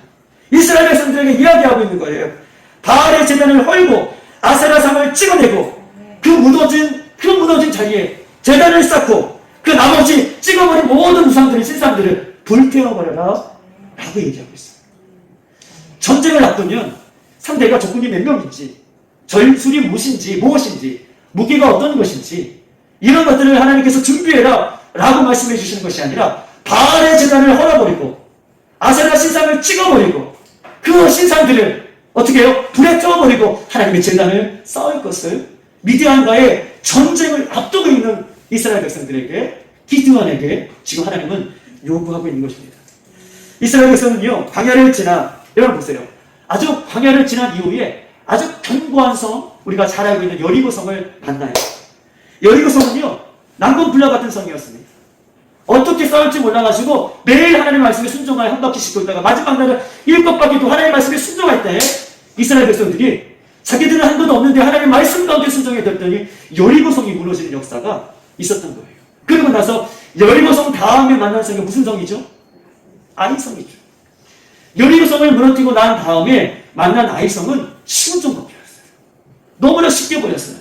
이스라엘 백성들에게 이야기하고 있는 거예요. 바알의 제단을 헐고 아세라상을 찍어내고 그 무너진 자리에 제단을 쌓고 그 나머지 찍어버린 모든 우상들의 신상들을 불태워버려라 라고 얘기하고 있어요. 전쟁을 앞두면 상대가 적군이 몇 명인지, 전술이 무엇인지, 무기가 어떤 것인지, 이런 것들을 하나님께서 준비해라 라고 말씀해 주시는 것이 아니라, 바알의 제단을 헐어버리고 아세라 신상을 찍어버리고 그 신상들을 어떻게 해요? 불에 태워버리고 하나님의 제단을 쌓을 것을 미디안과의 전쟁을 앞두고 있는 이스라엘 백성들에게, 기드온에게 지금 하나님은 요구하고 있는 것입니다. 이스라엘 백성은요, 광야를 지나, 여러분 보세요. 아주 광야를 지난 이후에 아주 견고한 성, 우리가 잘 알고 있는 여리고성을 만나요. 여리고성은요, 난공불락 같은 성이었습니다. 어떻게 싸울지 몰라가지고 매일 하나님의 말씀에 순종하여 한 바퀴씩 돌다가 마지막 날은 7바퀴도 하나님의 말씀에 순종할 때 이스라엘 백성들이 자기들은 한 것도 없는데 하나님의 말씀 가운데 순종해 뒀더니 여리고성이 무너지는 역사가 있었던 거예요. 그리고 나서 여리고성 다음에 만난 성이 무슨 성이죠? 아이성이죠. 여리고성을 무너뜨리고 난 다음에 만난 아이성은 쉬운 종목이었어요. 너무나 쉽게 보였어요.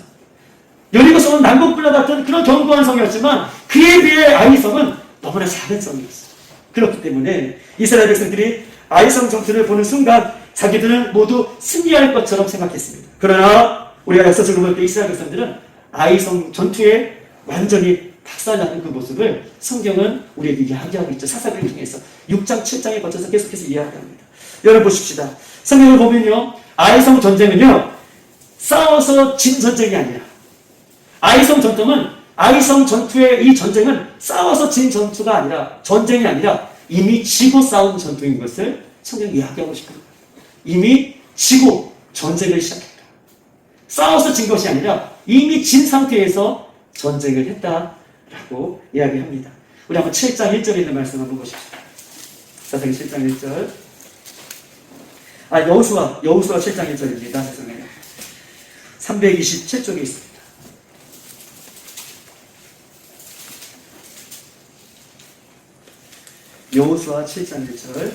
여리고성은 난공불락 같은 그런 견고한 성이었지만 그에 비해 아이성은 너무나 작은 성이었어요. 그렇기 때문에 이스라엘 백성들이 아이성 전투를 보는 순간 자기들은 모두 승리할 것처럼 생각했습니다. 그러나 우리가 역사적으로 볼 때 이스라엘 백성들은 아이성 전투에 완전히 박살나는 그 모습을 성경은 우리에게 이야기하고 있죠. 사사기를 통해서 6장, 7장에 거쳐서 계속해서 이야기합니다. 여러분 보십시다. 성경을 보면요, 아이성 전쟁은요, 싸워서 진 전쟁이 아니라, 아이성 전투의 이 전쟁은 싸워서 진 전투가 아니라, 전쟁이 아니라 이미 지고 싸운 전투인 것을 성경이 이야기하고 싶습니다. 이미 지고 전쟁을 시작했다. 싸워서 진 것이 아니라 이미 진 상태에서 전쟁을 했다라고 이야기합니다. 우리 한번 7장 1절에 있는 말씀 한번 보십시다. 사사기 7장 1절. 여호수아 7장 1절입니다. 죄송해요. 327쪽에 있습니다. 여호수아 7장 1절.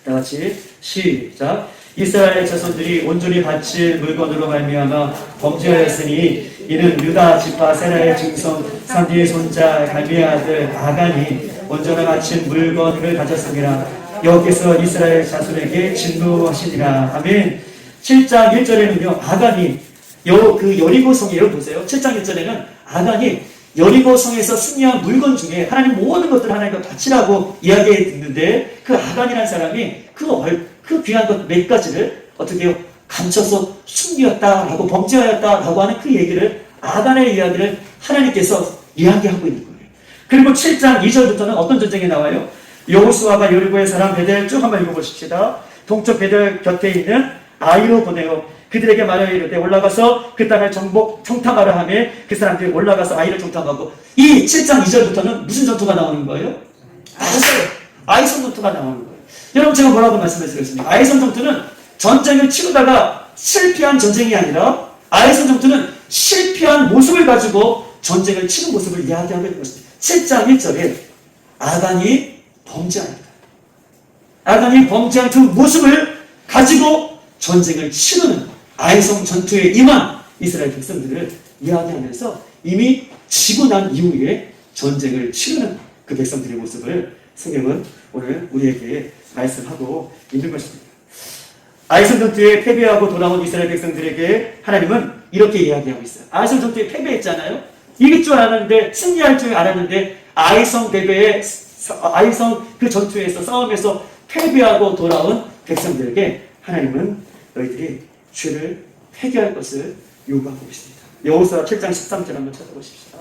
다같이 시작. 이스라엘 자손들이 온전히 바칠 물건으로 말미암아 범죄하였으니 이는 유다 지파 세라의 증손 삼디의 손자 갈미의 아들 아간이 온전히 바친 물건을 가졌습니다. 여호께서 이스라엘 자손에게 진노하시니라. 아멘. 7장 1절에는요, 아간이 그 여리고성이에요. 보세요. 7장 1절에는 아간이 여리고성에서 승리한 물건 중에 하나님 모든 것들을 하나님과 바치라고 이야기해 듣는데, 그 아간이라는 사람이 그 귀한 것 몇 가지를 어떻게 해요? 감춰서 숨겼다라고, 범죄하였다라고 하는 그 얘기를, 아간의 이야기를 하나님께서 이야기하고 있는 거예요. 그리고 7장 2절부터는 어떤 전쟁이 나와요? 여호수아가 여리고의 사람 베델 쭉 한번 읽어보십시다. 동쪽 베델 곁에 있는 아이로 보내요. 그들에게 말하여 이르되 올라가서 그 땅을 정탐하라 하며 그 사람들이 올라가서 아이를 정탐하고, 이 7장 2절부터는 무슨 전투가 나오는 거예요? 아이성 전투가 나오는 거예요. 여러분, 제가 뭐라고 말씀드렸습니까? 아이성 전투는 전쟁을 치르다가 실패한 전쟁이 아니라, 아이성 전투는 실패한 모습을 가지고 전쟁을 치는 모습을 이야기하고 있는 것입니다. 7장 1절에 아간이 범죄합니다. 아간이 범죄한 그 모습을 가지고 전쟁을 치르는 아이성 전투에 임한 이스라엘 백성들을 이야기하면서 이미 지고 난 이후에 전쟁을 치르는 그 백성들의 모습을 성경은 오늘 우리에게 말씀하고 있는 것입니다. 아이성 전투에 패배하고 돌아온 이스라엘 백성들에게 하나님은 이렇게 이야기하고 있어요. 아이성 전투에 패배했잖아요. 이길 줄 알았는데, 승리할 줄 알았는데, 아이성 그 전투에서, 싸움에서 패배하고 돌아온 백성들에게 하나님은 너희들이 죄를 회개할 것을 요구하고 있습니다. 여호수아 7장 13절 한번 찾아보십시오.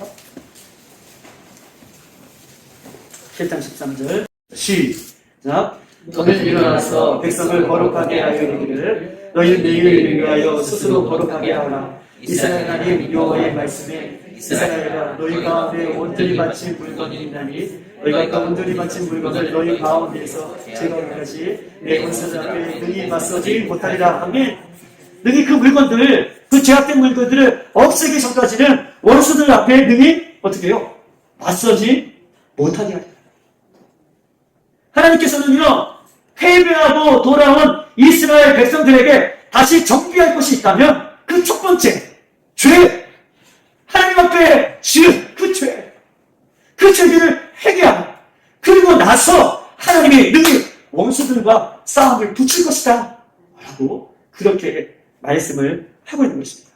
7장 13절 시작. 너는 일어나서 백성을 거룩하게 하여 이르기를 너희는 내일을 위하여 스스로 거룩하게 하라. 이스라엘 하나님 여호와의 말씀에 이스라엘아 너희 가운데 온전히 바친 물건이 있나니 너희가 온전히 바친 물건을 너희 가운데에서 제거하지 내 원수들 앞에 능히 맞서지 못하리라. 아멘. 능히 그 물건들, 그 제약된 물건들을 없애기 전까지는 원수들 앞에 능히 어떻게 해요? 맞서지 못하게 하리라. 하나님께서는요, 패배하고 돌아온 이스라엘 백성들에게 다시 정비할 것이 있다면 그 첫 번째, 죄. 하나님 앞에 지은 그 죄. 그 죄들을 회개하라. 그리고 나서 하나님이 능히 원수들과 싸움을 붙일 것이다. 라고 그렇게 말씀을 하고 있는 것입니다.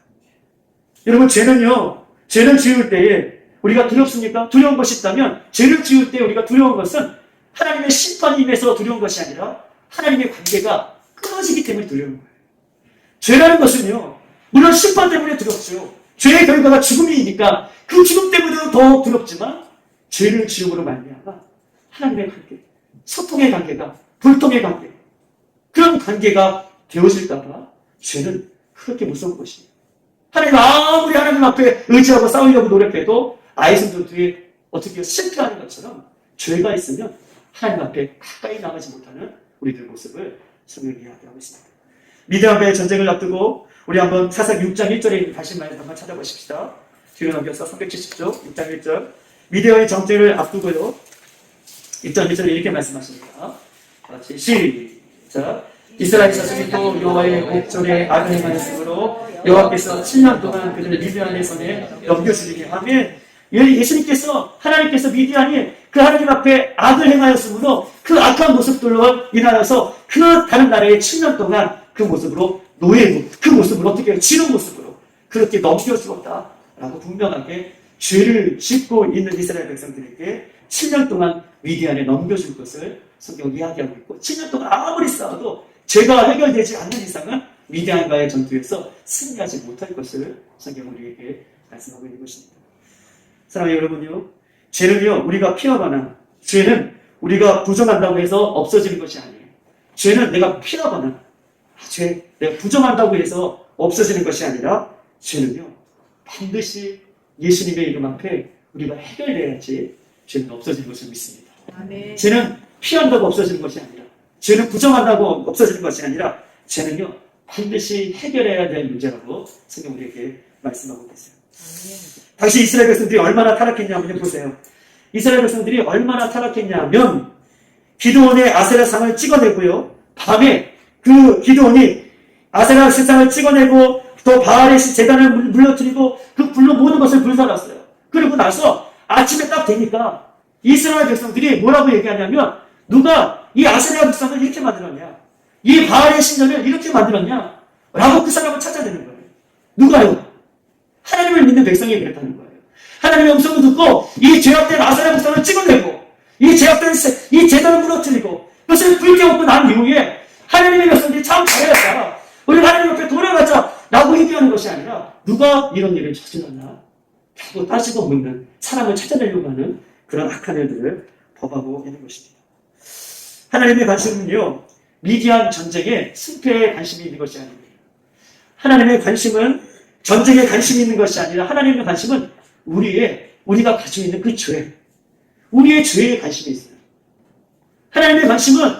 여러분, 죄는 지을 때에 우리가 두렵습니까? 두려운 것이 있다면, 죄를 지을 때 우리가 두려운 것은 하나님의 심판이 임해서 두려운 것이 아니라 하나님의 관계가 끊어지기 때문에 두려운 거예요. 죄라는 것은요, 물론 심판 때문에 두렵죠. 죄의 결과가 죽음이니까 그 죽음 때문에도 더 두렵지만 죄를 지음으로 말미암아 하나님의 관계, 소통의 관계가, 불통의 관계, 그런 관계가 되어질까봐 죄는 그렇게 무서운 것이에요. 아무리 하나님 앞에 의지하고 싸우려고 노력해도 아이성 전투에 어떻게 실패하는 것처럼 죄가 있으면 하나님 앞에 가까이 나가지 못하는 우리들 모습을 성경이 이야기하고 있습니다. 미디안과의 전쟁을 앞두고 우리 한번 사사기 6장 1절에 있는 다시 말씀 한번 찾아보십시다. 뒤로 넘겨서 370쪽 6장 1절. 미디안의 전쟁을 앞두고요. 6장 1절에 이렇게 말씀하십니다. 같이 시작. 이스라엘 자손이 또 여호와의 목전에 악을 행하였으므로 여호와께서 7년 동안 그들을 미디안의 손에 넘겨주시게 하면 예수님께서 하나님께서 미디안이 그 하나님 앞에 악을 행하였으므로 그 악한 모습들로 인하여서 그 다른 나라에 7년 동안 그 모습으로 노예고 그 모습으로 어떻게 지는 모습으로 그렇게 넘겨주었다라고 분명하게 죄를 짓고 있는 이스라엘 백성들에게 7년 동안 미디안에 넘겨줄 것을 성경이 이야기하고 있고 7년 동안 아무리 싸워도 죄가 해결되지 않는 이상은 미디안과의 전투에서 승리하지 못할 것을 성경은 우리에게 말씀하고 있는 것입니다. 사랑하는 여러분요, 죄는요 우리가 피하거나 죄는 우리가 부정한다고 해서 없어지는 것이 아니에요. 죄는 내가 피하거나 내가 부정한다고 해서 없어지는 것이 아니라 죄는요 반드시 예수님의 이름 앞에 우리가 해결돼야지 죄는 없어지는 것을 믿습니다. 아멘. 죄는 피한다고 없어지는 것이 아니라 죄는 부정한다고 없어지는 것이 아니라 죄는요 반드시 해결해야 될 문제라고 성경 우리에게 말씀하고 계세요. 당시 이스라엘 백성들이 얼마나 타락했냐면 보세요. 이스라엘 백성들이 얼마나 타락했냐면 기드온의 아세라 상을 찍어내고요. 밤에 그 기드온이 아세라 상을 찍어내고 또 바알의 제단을 물러뜨리고 그 불로 모든 것을 불살랐어요. 그리고 나서 아침에 딱 되니까 이스라엘 백성들이 뭐라고 얘기하냐면 누가 이 아세라 백성을 이렇게 만들었냐, 이 바알의 신전을 이렇게 만들었냐 라고 그 사람을 찾아내는 거예요. 누가요? 하나님을 믿는 백성이 그랬다는 거예요. 하나님의 음성을 듣고 이 죄악된 아세라 백성을 찍어내고 이 죄악된 이 제단을 무너뜨리고 그것을 불태우고 난 이후에 하나님의 백성들이 참 잘해왔다, 우리 하나님 옆에 돌아가자 라고 얘기하는 것이 아니라 누가 이런 일을 저질렀나 라고 따지고 묻는, 사람을 찾아내려고 하는 그런 악한 일들을 범하고 있는 것입니다. 하나님의 관심은요 미디안 전쟁에 승패에 관심이 있는 것이 아닙니다. 하나님의 관심은 전쟁에 관심이 있는 것이 아니라 하나님의 관심은 우리가 가지고 있는 그 죄, 우리의 죄에 관심이 있어요. 하나님의 관심은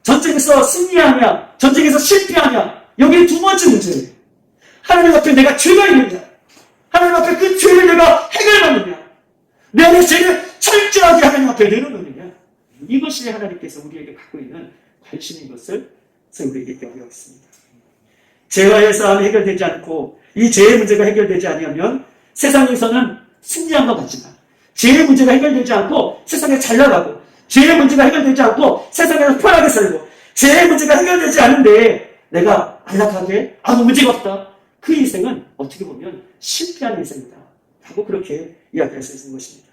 전쟁에서 승리하냐, 전쟁에서 실패하냐, 여기 두 번째 문제예요. 하나님 앞에 내가 죄가 있느냐, 하나님 앞에 그 죄를 내가 해결하느냐, 내 안의 죄를 철저하게 하나님 앞에 내려놓느냐, 이것이 하나님께서 우리에게 갖고 있는 관심인 것을 우리에게 얘기하고 있습니다. 죄와의 싸움이 해결되지 않고 이 죄의 문제가 해결되지 않으면 세상에서는 승리한 것 같지만 죄의 문제가 해결되지 않고 세상에 잘 나가고 죄의 문제가 해결되지 않고 세상에서 편하게 살고 죄의 문제가 해결되지 않은데 내가 안락하게 아무 문제가 없다. 그 인생은 어떻게 보면 실패하는 인생이다 라고 그렇게 이야기할 수 있는 것입니다.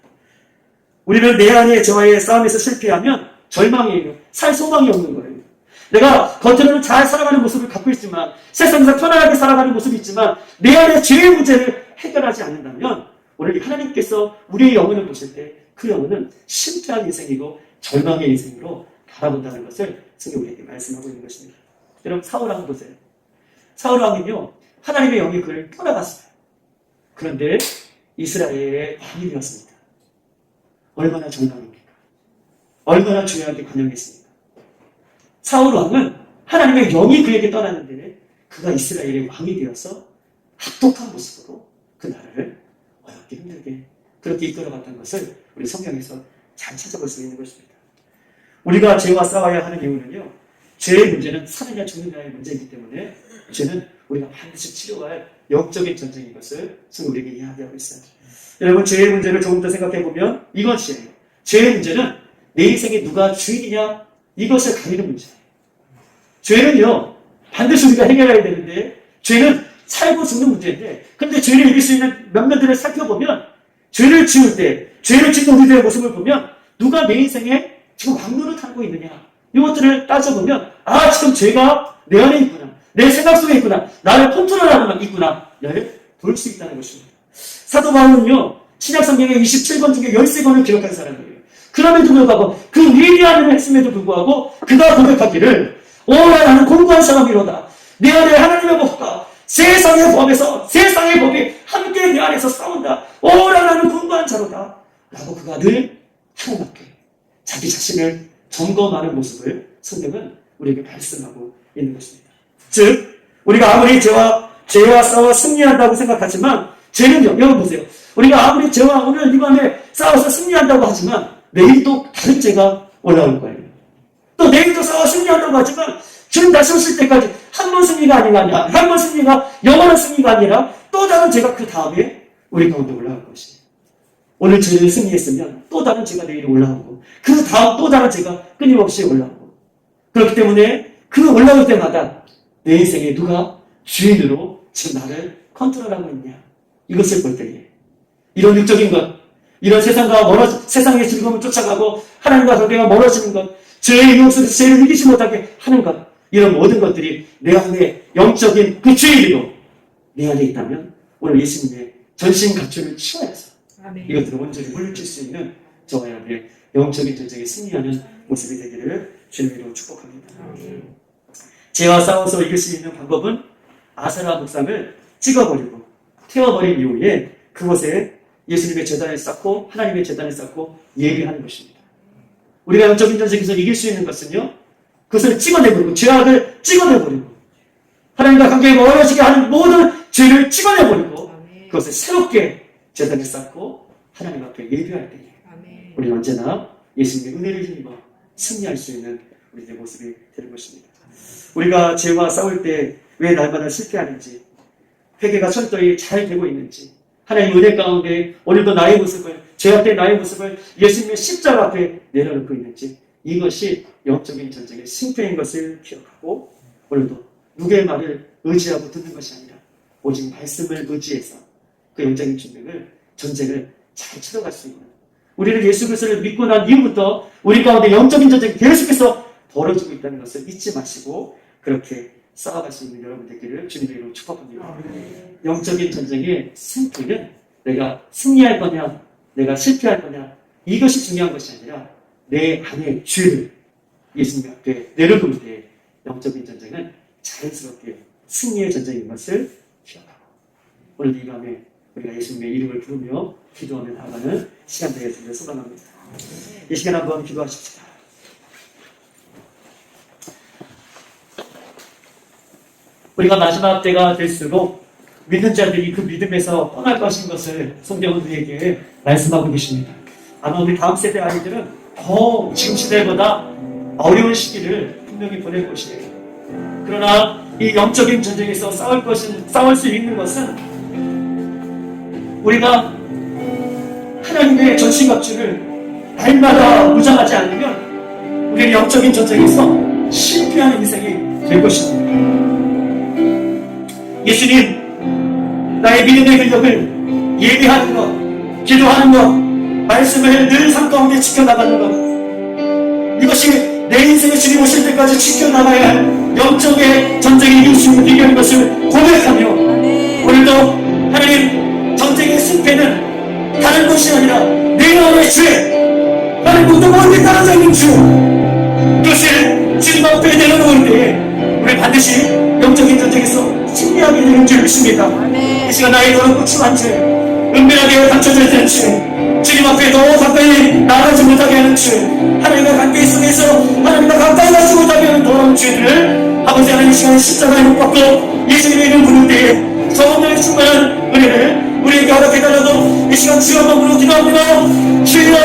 우리는 내 안에 저와의 싸움에서 실패하면 절망이에요. 살 소망이 없는 거예요. 내가 겉으로는 잘 살아가는 모습을 갖고 있지만, 세상에서 편안하게 살아가는 모습이 있지만, 내 안에 죄의 문제를 해결하지 않는다면 오늘 하나님께서 우리의 영혼을 보실 때 그 영혼은 실패한 인생이고 절망의 인생으로 바라본다는 것을 성경이 우리에게 말씀하고 있는 것입니다. 여러분, 사울 왕 보세요. 사울 왕은요, 하나님의 영이 그를 떠나갔어요. 그런데 이스라엘의 왕이 되었습니다. 얼마나 절망입니까? 얼마나 죄악에 관영했습니까? 사울 왕은 하나님의 영이 그에게 떠났는데 그가 이스라엘의 왕이 되어서 합독한 모습으로 그 나라를 어렵게 힘들게 그렇게 이끌어갔던 것을 우리 성경에서 잘 찾아볼 수 있는 것입니다. 우리가 죄와 싸워야 하는 이유는요, 죄의 문제는 사느냐 죽느냐의 문제이기 때문에 죄는 우리가 반드시 치료할 영적인 전쟁인 것을 성경 우리에게 이야기하고 있어요. 여러분, 죄의 문제를 조금 더 생각해 보면 이것이에요. 죄의 문제는 내 인생에 누가 주인이냐, 이것을 가리는 문제예요. 죄는요, 반드시 우리가 해결해야 되는데, 죄는 살고 죽는 문제인데, 그런데 죄를 이길 수 있는 면면들을 살펴보면, 죄를 지을 때, 죄를 짓는 우리들의 모습을 보면, 누가 내 인생에 지금 왕노를 타고 있느냐, 이것들을 따져보면, 아, 지금 죄가 내 안에 있구나, 내 생각 속에 있구나, 나를 컨트롤하고 있구나, 를 볼 수 있다는 것입니다. 사도 바울은요, 신약 성경에 27권 중에 13권을 기록한 사람이에요. 그럼에도 불구하고 그 위대한 일을 했음에도 불구하고 그가 고백하기를, 오라 나는 공부한 사람이로다. 내 안에 하나님의 법과 세상의 법에서 세상의 법이 함께 내 안에서 싸운다. 오라 나는 공부한 자로다. 라고 그가 늘 하나님 앞에 자기 자신을 점검하는 모습을 성경은 우리에게 말씀하고 있는 것입니다. 즉, 우리가 아무리 죄와 싸워 승리한다고 생각하지만, 죄는요, 여러분 보세요. 우리가 아무리 죄와 오늘 이 밤에 싸워서 승리한다고 하지만 내일 또 다른 죄가 올라올 거예요. 또 내일도 싸워 승리한다고 하지만 주님 다시 오실 때까지 한 번 승리가 아니라, 한 번 승리가 영원한 승리가 아니라 또 다른 죄가 그 다음에 우리 가운데 올라올 것이에요. 오늘 죄를 승리했으면 또 다른 죄가 내일 올라오고 그 다음 또 다른 죄가 끊임없이 올라오고, 그렇기 때문에 그 올라올 때마다 내 인생에 누가 주인으로 지금 나를 컨트롤하고 있냐, 이것을 볼 때에 이런 육적인 것, 이런 세상의 즐거움을 쫓아가고 하나님과 관계가 멀어지는 것, 죄의 유혹에서 죄를 이기지 못하게 하는 것, 이런 모든 것들이 내 안에 영적인 그 죄의로 내 안에 있다면 오늘 예수님의 전신 갑주를 치워야서 이것들을 온전히 물리칠 수 있는 저와 여러분의 영적인 전쟁에 승리하는 모습이 되기를 주님으로 축복합니다. 죄와 싸워서 이길 수 있는 방법은 아세라 목상을 찍어버리고 태워버린 이후에 그곳에 예수님의 제단을 쌓고 하나님의 제단을 쌓고 예배하는 것입니다. 우리가 영적인 전쟁에서 이길 수 있는 것은요, 그것을 찍어내버리고 죄악을 찍어내버리고 하나님과 관계에 멀어지게 하는 모든 죄를 찍어내버리고 그것을 새롭게 제단을 쌓고 하나님 앞에 예배할 때에 우리는 언제나 예수님의 은혜를 힘입어 승리할 수 있는 우리의 모습이 되는 것입니다. 우리가 죄와 싸울 때 왜 날마다 실패하는지, 회개가 철저히 잘 되고 있는지, 하나님 은혜 가운데 오늘도 나의 모습을, 죄 앞에 나의 모습을 예수님의 십자가 앞에 내려놓고 있는지, 이것이 영적인 전쟁의 승패인 것을 기억하고 오늘도 누구의 말을 의지하고 듣는 것이 아니라 오직 말씀을 의지해서 그 영적인 전쟁을 잘 치러갈 수 있는, 우리는 예수 그리스도를 믿고 난 이후부터 우리 가운데 영적인 전쟁이 계속해서 벌어지고 있다는 것을 잊지 마시고 그렇게 싸워갈 수 있는 여러분 되기를 주님의 이름으로 축복합니다. 영적인 전쟁의 승패는 내가 승리할 거냐, 내가 실패할 거냐, 이것이 중요한 것이 아니라 내 안의 죄를 예수님 앞에 내려놓을 때 영적인 전쟁은 자연스럽게 승리의 전쟁인 것을 기억하고 오늘 이 밤에 우리가 예수님의 이름을 부르며 기도하며 나아가는 시간 되겠습니다. 소감합니다. 이 시간 한번 기도하십시다. 우리가 마지막 때가 될수록 믿는 자들이 그 믿음에서 떠날 것인 것을 성경은 우리에게 말씀하고 계십니다. 아마 우리 다음 세대 아이들은 더 지금 시대보다 어려운 시기를 분명히 보낼 것이에요. 그러나 이 영적인 전쟁에서 싸울 수 있는 것은 우리가 하나님의 전신갑주를 날마다 무장하지 않으면 우리는 영적인 전쟁에서 실패하는 인생이 될 것입니다. 예수님, 나의 믿음의 근력을 예배하는 것, 기도하는 것, 말씀을 늘 삶 가운데 지켜나가는 것, 이것이 내 인생에 주님 오실 때까지 지켜나가야 할 영적의 전쟁에 이길 수 있는 비결인 것을 고백하며, 오늘도 하나님, 전쟁의 승패는 다른 것이 아니라 내 마음의 죄, 나는 모두 멀리 떨어져 있는 죄, 그것을 주님 앞에 내려놓을 때에 우리 반드시 영적인 전쟁에서 승리하게 되는 줄 믿습니다. 이 시간 나의 더럽고 추한 죄, 은밀하게 감춰져 있는 죄, 주님 앞에 더 가까이 나아가지 못하게 하는 죄, 하나님과 관계 속에서 하나님과 가까이 가지 못하게 하는 더러운 죄들을 아버지 하나님 이 시간에 십자가에 못 박고 예수님의 이름 부를 때에 성령의 충만한 은혜를 우리에게 허락해달라고 이 시간 주여 한번 부르고 기도합니다. 주여, 주여,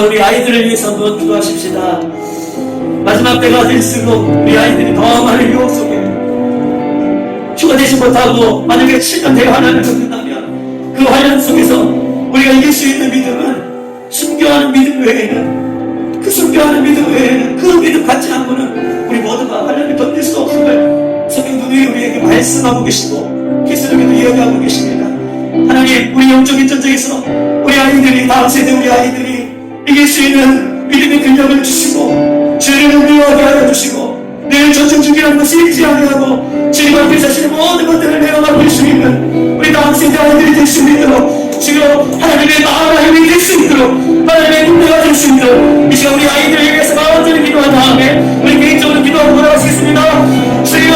우리 아이들을 위해서 한번 기도하십시다. 마지막 때가 될수록 우리 아이들이 더 많은 유혹 속에 휴가 되지 못하고 만약에 7년 대회 하나를 겪는다면 그 환란 속에서 우리가 이길 수 있는 믿음은 순교하는 믿음 외에는, 그 순교하는 믿음 외에는, 그 믿음 갖지 않고는 우리 모두가 환란을 견딜 수 없음을 성경 누누이 우리에게 말씀하고 계시고 기술에게도 이야기하고 계십니다. 하나님, 우리 영적인 전쟁에서 우리 아이들이, 다음 세대 우리 아이들이 이길 수 있는 믿음의 근력을 주시고 죄를 미워하게 하여 주시고 늘 전쟁 중이라는 것을 잊지 아니하고 주님 앞에 자신의 모든 것들을 내어가고 수 있는 우리 다음 세대 아이들이 될 수 있도록 지금 하나님의 마음의 힘이 될 수 있도록 하나님의 군대가 될 수 있도록 이 시간 우리 아이들을 위해서 완전히 기도한 다음에 우리 개인적으로 기도하고 돌아가시겠습니다. 주여,